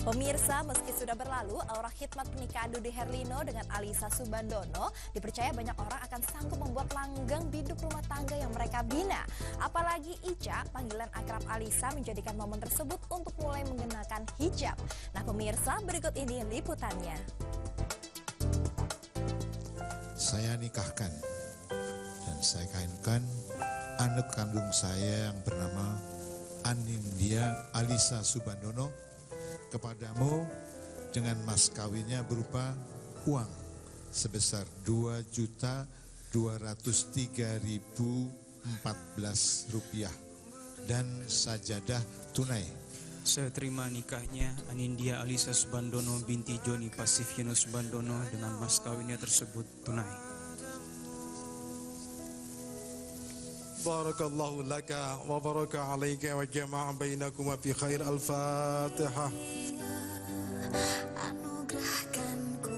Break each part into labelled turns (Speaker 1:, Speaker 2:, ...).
Speaker 1: Pemirsa, meski sudah berlalu, aura khidmat pernikahan Dude Herlino dengan Alyssa Soebandono dipercaya banyak orang akan sanggup membuat langgeng biduk rumah tangga yang mereka bina. Apalagi Ica, panggilan akrab Alyssa, menjadikan momen tersebut untuk mulai mengenakan hijab. Nah pemirsa, berikut ini liputannya.
Speaker 2: Saya nikahkan dan saya kawinkan anak kandung saya yang bernama Anindya Alyssa Soebandono kepadamu dengan mas kawinnya berupa uang sebesar Rp2.203.014 dan sajadah tunai.
Speaker 3: Saya terima nikahnya Anindya Alyssa Soebandono binti Joni Pasifiono Soebandono dengan mas kawinnya tersebut tunai.
Speaker 4: Barakallahu laka wa baraka alaika wa jama'a bainakuma fi khair. Al-Fatihah.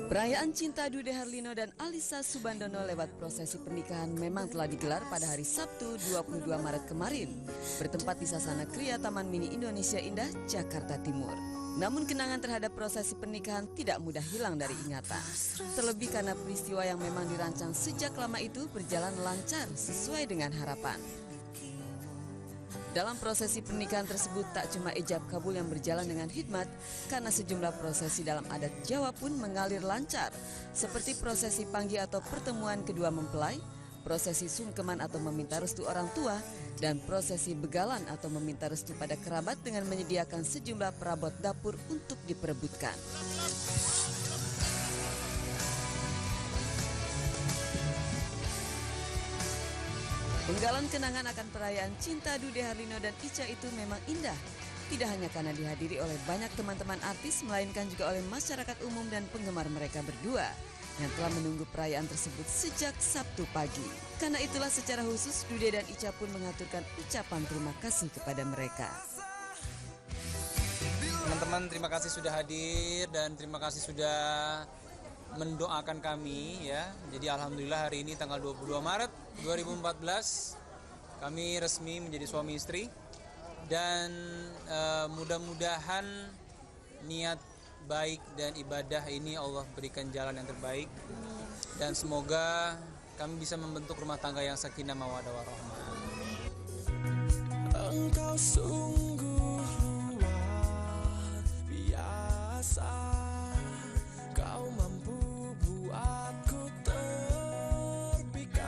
Speaker 5: Perayaan cinta Dude Herlino dan Alyssa Soebandono lewat prosesi pernikahan memang telah digelar pada hari Sabtu 22 Maret kemarin, bertempat di Sasana Kriya Taman Mini Indonesia Indah, Jakarta Timur. Namun kenangan terhadap prosesi pernikahan tidak mudah hilang dari ingatan. Terlebih karena peristiwa yang memang dirancang sejak lama itu berjalan lancar sesuai dengan harapan. Dalam prosesi pernikahan tersebut tak cuma ijab kabul yang berjalan dengan hikmat, karena sejumlah prosesi dalam adat Jawa pun mengalir lancar, seperti prosesi panggih atau pertemuan kedua mempelai, prosesi sungkeman atau meminta restu orang tua, dan prosesi begalan atau meminta restu pada kerabat dengan menyediakan sejumlah perabot dapur untuk diperebutkan. Penggalan kenangan akan perayaan cinta Dude Herlino dan Ica itu memang indah. Tidak hanya karena dihadiri oleh banyak teman-teman artis, melainkan juga oleh masyarakat umum dan penggemar mereka berdua yang telah menunggu perayaan tersebut sejak Sabtu pagi. Karena itulah secara khusus Dude dan Ica pun mengaturkan ucapan terima kasih kepada mereka.
Speaker 6: Teman-teman, terima kasih sudah hadir dan terima kasih sudah mendoakan kami ya. Jadi alhamdulillah hari ini tanggal 22 Maret 2014 kami resmi menjadi suami istri dan mudah-mudahan niat baik dan ibadah ini Allah berikan jalan yang terbaik dan semoga kami bisa membentuk rumah tangga yang sakinah mawaddah warahmah.
Speaker 7: Engkau sungguh luar biasa, kau mampu buatku terpikat.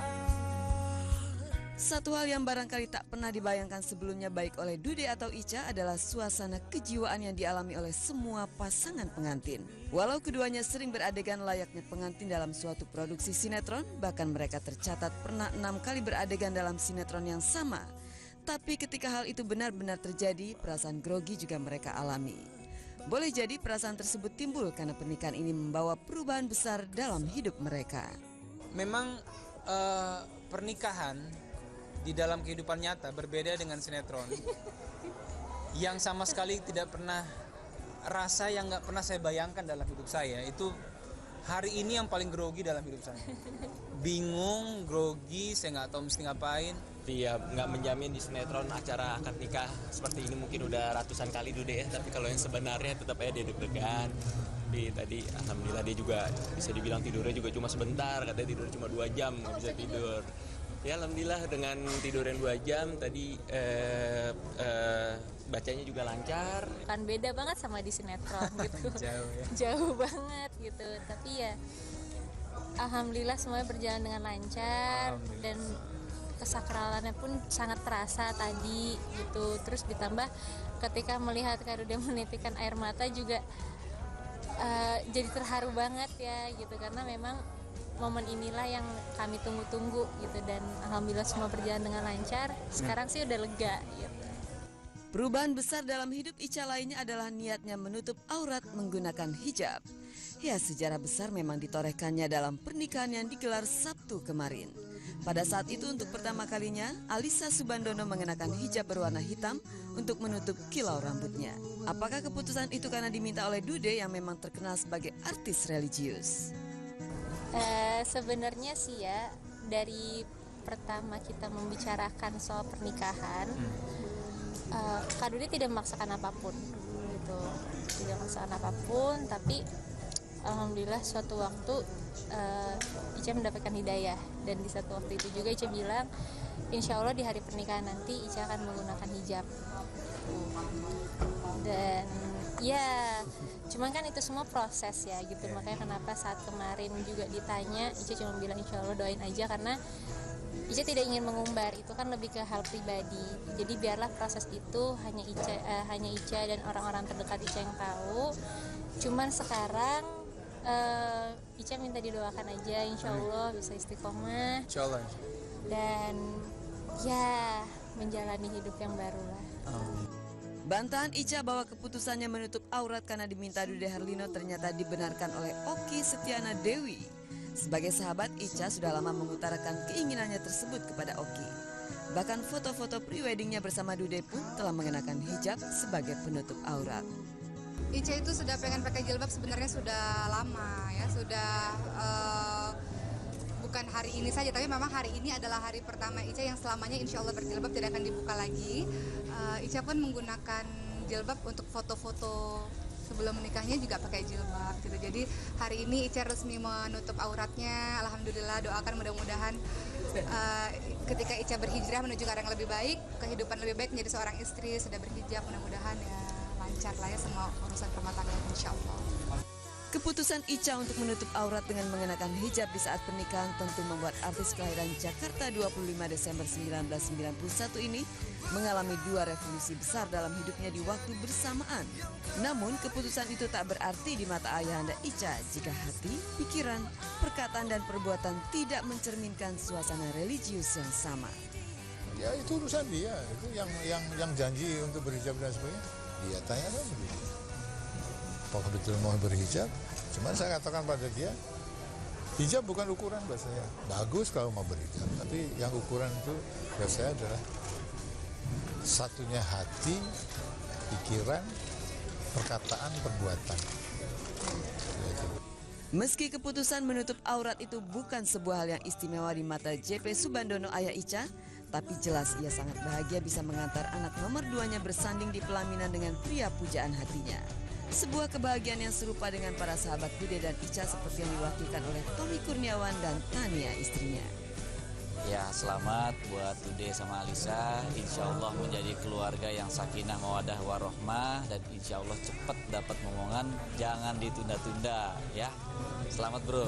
Speaker 5: Satu hal yang barangkali tak pernah dibayangkan sebelumnya baik oleh Dude atau Ica adalah suasana kejiwaan yang dialami oleh semua pasangan pengantin. Walau keduanya sering beradegan layaknya pengantin dalam suatu produksi sinetron, bahkan mereka tercatat pernah 6 kali beradegan dalam sinetron yang sama. Tapi ketika hal itu benar-benar terjadi, perasaan grogi juga mereka alami. Boleh jadi perasaan tersebut timbul karena pernikahan ini membawa perubahan besar dalam hidup mereka.
Speaker 6: Memang pernikahan di dalam kehidupan nyata berbeda dengan sinetron yang sama sekali tidak pernah rasa yang nggak pernah saya bayangkan dalam hidup saya. Itu hari ini yang paling grogi dalam hidup saya, bingung, grogi, saya nggak tahu mesti ngapain.
Speaker 8: Iya, nggak menjamin di sinetron acara akad nikah seperti ini mungkin udah ratusan kali Dude ya, tapi kalau yang sebenarnya tetap aja dia deg-degan. Tadi alhamdulillah dia juga bisa dibilang tidurnya juga cuma sebentar, katanya tidur cuma 2 jam nggak bisa tidur. Ya alhamdulillah dengan tidur yang 2 jam tadi bacanya juga lancar.
Speaker 9: Kan beda banget sama di sinetron gitu.
Speaker 6: Jauh ya.
Speaker 9: Jauh banget gitu. Tapi ya alhamdulillah semuanya berjalan dengan lancar dan kesakralannya pun sangat terasa tadi gitu. Terus ditambah ketika melihat Kak Dude menitikkan air mata juga jadi terharu banget ya gitu, karena memang momen inilah yang kami tunggu-tunggu gitu, dan alhamdulillah semua berjalan dengan lancar. Sekarang sih udah lega gitu.
Speaker 5: Perubahan besar dalam hidup Ica lainnya adalah niatnya menutup aurat menggunakan hijab. Ya, sejarah besar memang ditorehkannya dalam pernikahan yang digelar Sabtu kemarin. Pada saat itu untuk pertama kalinya, Alyssa Soebandono mengenakan hijab berwarna hitam untuk menutup kilau rambutnya. Apakah keputusan itu karena diminta oleh Dude yang memang terkenal sebagai artis religius?
Speaker 9: Sebenarnya sih ya, dari pertama kita membicarakan soal pernikahan, Kak Dude tidak memaksakan apapun gitu, tidak paksaan apapun, tapi alhamdulillah suatu waktu Ica mendapatkan hidayah, dan di satu waktu itu juga Ica bilang insya Allah di hari pernikahan nanti Ica akan menggunakan hijab. Dan ya cuman kan itu semua proses ya gitu, makanya kenapa saat kemarin juga ditanya Ica cuma bilang insya Allah doain aja, karena Ica tidak ingin mengumbar, itu kan lebih ke hal pribadi. Jadi biarlah proses itu hanya Ica dan orang-orang terdekat Ica yang tahu. Cuman sekarang Ica minta didoakan aja, insya Allah bisa istiqomah.
Speaker 6: Insya Allah.
Speaker 9: Dan ya menjalani hidup yang baru lah.
Speaker 5: Bantahan Ica bahwa keputusannya menutup aurat karena diminta Dude Herlino ternyata dibenarkan oleh Oki Setiana Dewi. Sebagai sahabat, Ica sudah lama mengutarakan keinginannya tersebut kepada Oki. Bahkan foto-foto pre-weddingnya bersama Dude pun telah mengenakan hijab sebagai penutup aurat.
Speaker 10: Ica itu sudah pengen pakai jilbab sebenarnya sudah lama ya, sudah bukan hari ini saja, tapi memang hari ini adalah hari pertama Ica yang selamanya insya Allah berjilbab, tidak akan dibuka lagi. Ica pun menggunakan jilbab untuk foto-foto sebelum menikahnya juga pakai jilbab gitu. Jadi hari ini Ica resmi menutup auratnya. Alhamdulillah, doakan mudah-mudahan ketika Ica berhijrah menuju ke arah yang lebih baik, kehidupan lebih baik menjadi seorang istri, sudah berhijab, mudah-mudahan ya lancar lah ya semua urusan rumah tangga insya Allah.
Speaker 5: Keputusan Ica untuk menutup aurat dengan mengenakan hijab di saat pernikahan tentu membuat artis kelahiran Jakarta 25 Desember 1991 ini mengalami dua revolusi besar dalam hidupnya di waktu bersamaan. Namun keputusan itu tak berarti di mata ayahanda Ica jika hati, pikiran, perkataan dan perbuatan tidak mencerminkan suasana religius yang sama.
Speaker 2: Ya itu urusan dia, itu yang janji untuk berhijab dan sebagainya. Dia tanya sama dia. Apakah betul mau berhijab? Cuman saya katakan pada dia, hijab bukan ukuran buat saya. Bagus kalau mau berhijab, tapi yang ukuran itu buat saya adalah satunya hati, pikiran, perkataan, perbuatan.
Speaker 5: Meski keputusan menutup aurat itu bukan sebuah hal yang istimewa di mata JP Subandono ayah Ica, tapi jelas ia sangat bahagia bisa mengantar anak nomor 2-nya bersanding di pelaminan dengan pria pujaan hatinya. Sebuah kebahagiaan yang serupa dengan para sahabat Dude dan Ica seperti yang diwakilkan oleh Tommy Kurniawan dan Tania istrinya.
Speaker 11: Ya, selamat buat Dude sama Alisa. Insya Allah menjadi keluarga yang sakinah mawadah warohmah, dan insya Allah cepat dapat momongan, jangan ditunda-tunda ya. Selamat bro.